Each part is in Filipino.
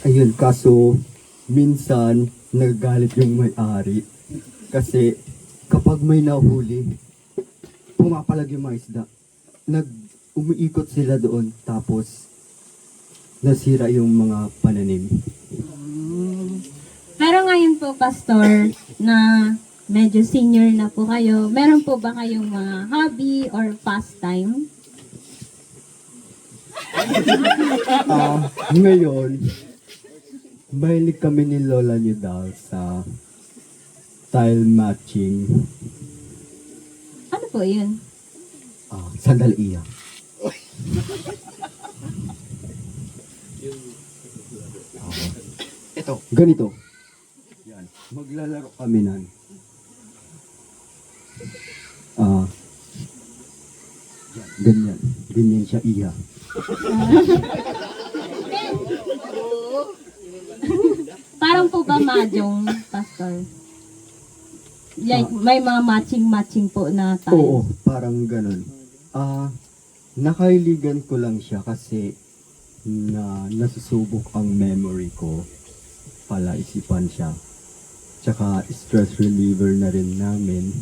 Ayun, kaso minsan nagagalit yung may-ari. Kasi kapag may nahuli, pumapalag yung mga isda. Umiikot sila doon tapos nasira yung mga pananim. Pero ngayon po, Pastor, na medyo senior na po kayo, meron po ba kayong mga hobby or pastime? Ngayon, mahilig kami ni Lola niyo daw sa tile matching. Ano po yun? Sandali iya. Ito, ganito. Yan, maglalaro kami nan. Yan, ganyan. Ganyan siya iya. Parang po ba mahjong, Pastor? Like, may mga matching-matching po na Oo, tiles. parang ganun. Nakailigan ko lang siya kasi nasusubok ang memory ko. Palaisipan siya. Tsaka stress reliever na rin namin.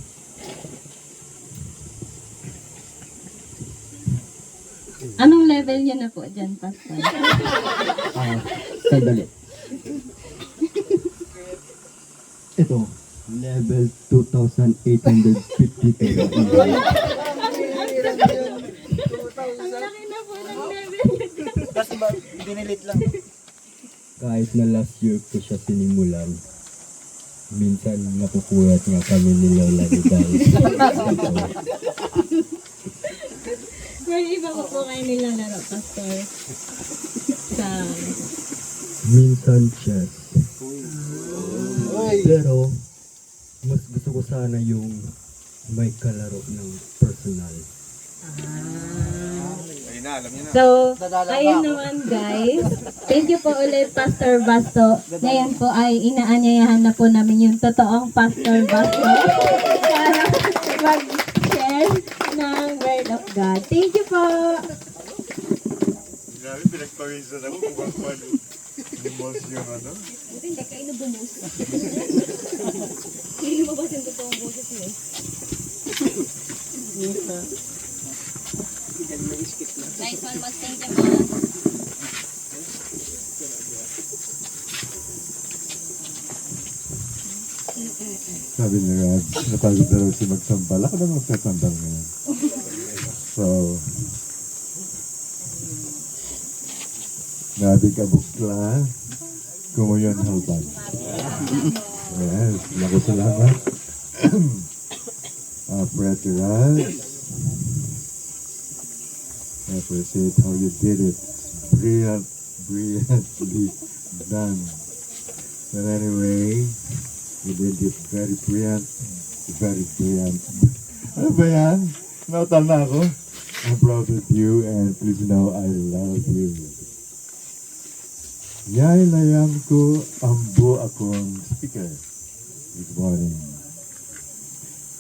Anong level niya na po dyan, Pastor? Sandali. Ito, level 2,852. Ang laki na po ng level. Kasi ba, dinilit lang. Kahit na last year ko siya sinimulan, minsan nakukulat nga kami ni Lola ni dahil May iba ko po kayo nilalaro, Pastor. Sa... minsan chess. Pero, mas gusto ko sana yung may kalaro ng personal. So, ayun naman guys. Thank you po ulit, Pastor Basto. Ngayon po ay inaanyayahan na po namin yung totoong Pastor Basto para mag-share ng Word of God. Thank you po! Grabe, pinagpawisan ako kung paano limos yung ano. Hindi kayo na bumus. Hindi lumabas yung totoong boses mo. Nice one, mas thank you po. Sabi ni Rad, napagod na raw si magsambal. Ako na magsasambal ngayon. So, grabe ka bukla. Kumuyon halban. Yes, lago salamat. Brother Rad, I appreciate how you did it. Brilliantly done. But anyway, you did it very brilliant. Very brilliant. Ano ba yan? Nautal na ako. I'm proud of you and please know I love you. Yay layam ko ang buo akong speaker this morning.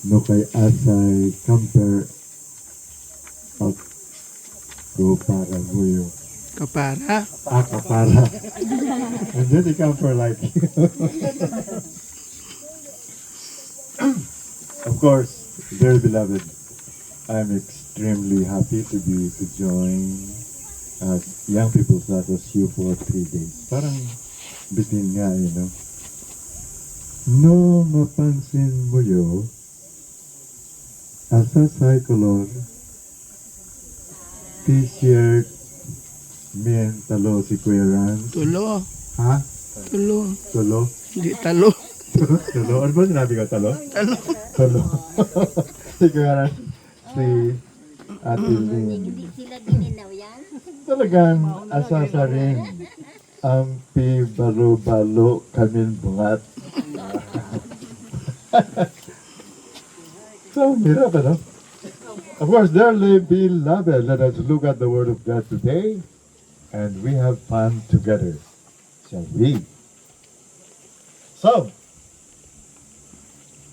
No kay asay camper at go para guyo. Kapara. Kapara. And then they come for like you. Of course, very beloved, I'm extremely happy to join young people such as you for 3 days. Parang bitin nga, you know. No mapansin mo yo, asa sa color, t-shirt, men talo si Kuya Rans. Tulo. Ha? Tulo. Talo? Hindi talo. Talo? Ano ba sinabi ko? Talo? Talo. Talo. Si Kuya Rans, si Ate Lynn. Sila gininaw yan? Talagang asasa rin ang balo-balo kaming bungat. So, hirap ano? Of course, dearly beloved, let us look at the Word of God today and we have fun together. Shall we? So,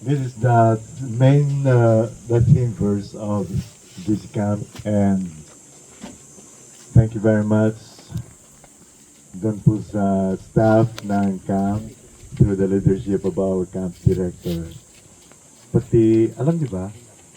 this is the main, the theme verse of this camp, and Thank you very much. Doon po sa staff ng camp through the leadership of our camp director. Pati, alam niyo ba,